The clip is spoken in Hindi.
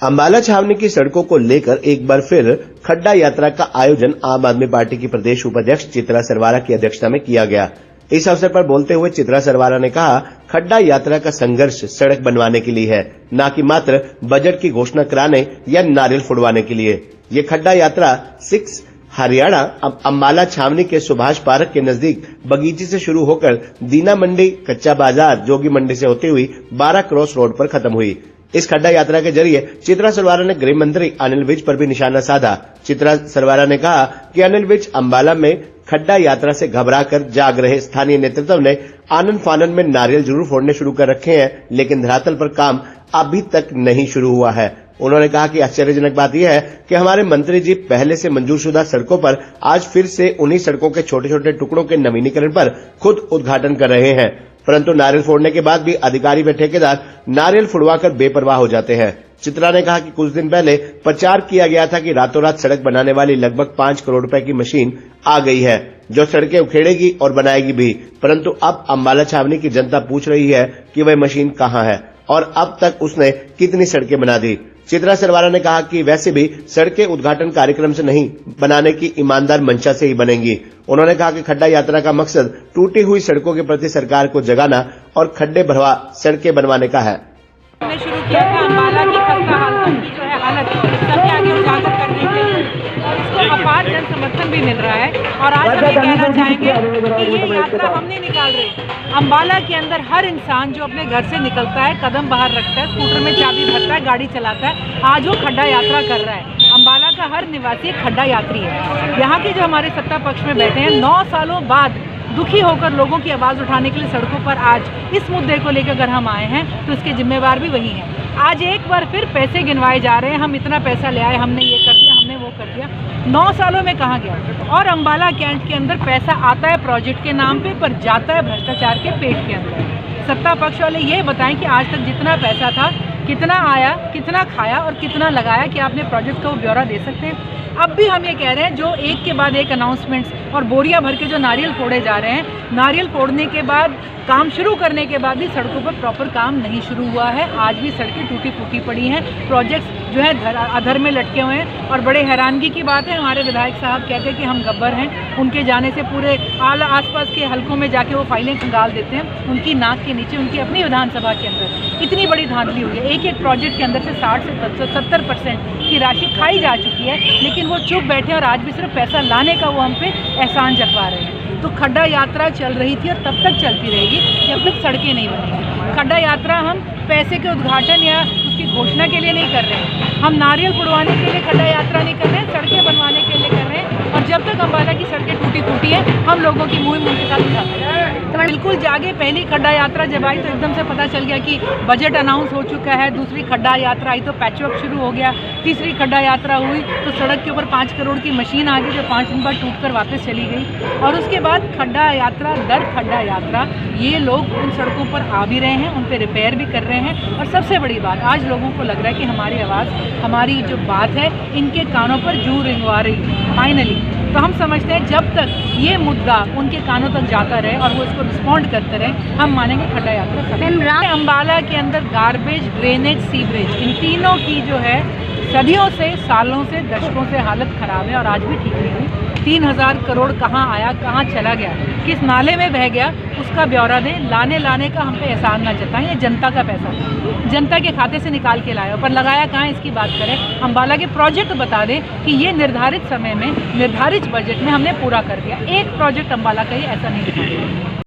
अंबाला छावनी की सड़कों को लेकर एक बार फिर खड्डा यात्रा का आयोजन आम आदमी पार्टी की प्रदेश उपाध्यक्ष चित्रा सरवारा की अध्यक्षता में किया गया। इस अवसर पर बोलते हुए चित्रा सरवारा ने कहा, खड्डा यात्रा का संघर्ष सड़क बनवाने के लिए है, न कि मात्र बजट की घोषणा कराने या नारियल फुड़वाने के लिए। ये खड्डा यात्रा 6 हरियाणा अंबाला छावनी के सुभाष पार्क के नजदीक बगीची से शुरू होकर दीना मंडी, कच्चा बाजार, जोगी मंडी से होती हुई 12 क्रॉस रोड पर खत्म हुई। इस खड्डा यात्रा के जरिए चित्रा सरवारा ने गृह मंत्री अनिल विज पर भी निशाना साधा। चित्रा सरवारा ने कहा कि अनिल विज अंबाला में खड्डा यात्रा से घबराकर जाग रहे स्थानीय नेतृत्व ने आनन फानन में नारियल जरूर फोड़ने शुरू कर रखे हैं, लेकिन धरातल पर काम अभी तक नहीं शुरू हुआ है। उन्होंने कहा कि आश्चर्यजनक बात यह है कि हमारे मंत्री जी पहले से मंजूरशुदा सड़कों पर आज फिर से उन्हीं सड़कों के छोटे छोटे टुकड़ों के नवीनीकरण पर खुद उद्घाटन कर रहे हैं, परंतु नारियल फोड़ने के बाद भी अधिकारी व ठेकेदार नारियल फुड़वाकर बेपरवाह हो जाते हैं। चित्रा ने कहा कि कुछ दिन पहले प्रचार किया गया था कि रातों रात सड़क बनाने वाली लगभग 5 करोड़ रुपए की मशीन आ गई है जो सड़कें उखेड़ेगी और बनाएगी भी, परंतु अब अंबाला छावनी की जनता पूछ रही है कि वह मशीन कहां है और अब तक उसने कितनी सड़कें बना दी। चित्रा सरवारा ने कहा कि वैसे भी सड़कें उद्घाटन कार्यक्रम से नहीं बनाने की ईमानदार मंशा से ही बनेंगी। उन्होंने कहा कि खड्डा यात्रा का मकसद टूटी हुई सड़कों के प्रति सरकार को जगाना और खड्डे भरवा सड़कें बनवाने का है। हमने शुरू किया था अंबाला की खस्ता हालत की जो है हालत सबके आगे उजागर करने के लिए, और इसको अपार जन समर्थन भी मिल रहा है। और आज हम ये कहना चाहेंगे कि ये यात्रा हम नहीं निकाल रहे। अंबाला के अंदर हर इंसान जो अपने घर से निकलता है, कदम बाहर रखता है, स्कूटर में चाबी भरता है, गाड़ी चलाता है, आज वो खड्डा यात्रा कर रहा है। अंबाला का हर निवासी एक खड्डा यात्री है। यहाँ के जो हमारे सत्ता पक्ष में बैठे हैं, 9 सालों बाद दुखी होकर लोगों की आवाज़ उठाने के लिए सड़कों पर आज इस मुद्दे को लेकर अगर हम आए हैं तो इसके जिम्मेवार भी वही हैं। आज एक बार फिर पैसे गिनवाए जा रहे हैं, हम इतना पैसा ले आए, हमने ये कर दिया, हमने वो कर दिया। 9 सालों में कहाँ गया? और अंबाला कैंट के अंदर पैसा आता है प्रोजेक्ट के नाम पे, पर जाता है भ्रष्टाचार के पेट के अंदर। सत्ता पक्ष वाले ये बताएं कि आज तक जितना पैसा था, कितना आया, कितना खाया और कितना लगाया, कि आपने प्रोजेक्ट का वो ब्यौरा दे सकते हैं? अब भी हम ये कह रहे हैं, जो एक के बाद एक अनाउंसमेंट्स और बोरिया भर के जो नारियल फोड़े जा रहे हैं, नारियल फोड़ने के बाद काम शुरू करने के बाद भी सड़कों पर प्रॉपर काम नहीं शुरू हुआ है। आज भी सड़कें टूटी फूटी पड़ी हैं, प्रोजेक्ट्स जो है अधर में लटके हुए हैं। और बड़े हैरानगी की बात है, हमारे विधायक साहब कहते हैं कि हम गब्बर हैं, उनके जाने से पूरे आसपास के हलकों में जाके वो फाइलें खंगाल देते हैं। उनकी नाक के नीचे उनकी अपनी विधानसभा के अंदर इतनी बड़ी धांधली हुई है। एक एक प्रोजेक्ट के अंदर से 60 से 70% की राशि खाई जा चुकी है, लेकिन वो चुप बैठे और आज भी सिर्फ पैसा लाने का वो हम पे एहसान जतवा रहे हैं। तो खड्डा यात्रा चल रही थी और तब तक चलती रहेगी जब तक सड़कें नहीं बनेंगी। खड्डा यात्रा हम पैसे के उद्घाटन या उसकी घोषणा के लिए नहीं कर रहे हैं, हम नारियल फुड़वाने के लिए खड्डा यात्रा नहीं कर रहे हैं, सड़कें बनवाने के लिए कर रहे हैं। और जब तक अंबाला की सड़कें टूटी फूटी है, हम लोगों की मुँह के साथ उठाते हैं। तो बिल्कुल जागे। पहली खड्डा यात्रा जब आई तो एकदम से पता चल गया कि बजट अनाउंस हो चुका है। दूसरी खड्डा यात्रा आई तो पैचवर्क शुरू हो गया। तीसरी खड्डा यात्रा हुई तो सड़क के ऊपर 5 करोड़ की मशीन आ गई जो 5 दिन बाद टूट कर वापस चली गई। और उसके बाद खड्डा यात्रा दर खड्डा यात्रा ये लोग उन सड़कों पर आ भी रहे हैं, उन पर रिपेयर भी कर रहे हैं। और सबसे बड़ी बात, आज लोगों को लग रहा है कि हमारी आवाज़, हमारी जो बात है, इनके कानों पर जू रिंगवा रही फाइनली। तो हम समझते हैं जब तक ये मुद्दा उनके कानों तक जाता रहे और वो इसको रिस्पॉन्ड करते रहे, हम मानेंगे खड्डा यात्रा। अंबाला के अंदर गार्बेज, ड्रेनेज, सीवरेज, इन तीनों की जो है सदियों से, सालों से, दशकों से हालत खराब है और आज भी ठीक नहीं हुई। 3000 करोड़ कहाँ आया, कहाँ चला गया, किस नाले में बह गया, उसका ब्यौरा दें। लाने का हम पे एहसान ना जताएं। ये जनता का पैसा जनता के खाते से निकाल के लाया, पर लगाया कहाँ, इसकी बात करें। अंबाला के प्रोजेक्ट बता दें कि ये निर्धारित समय में, निर्धारित बजट में हमने पूरा कर दिया। एक प्रोजेक्ट अंबाला का ये ऐसा नहीं दिखा।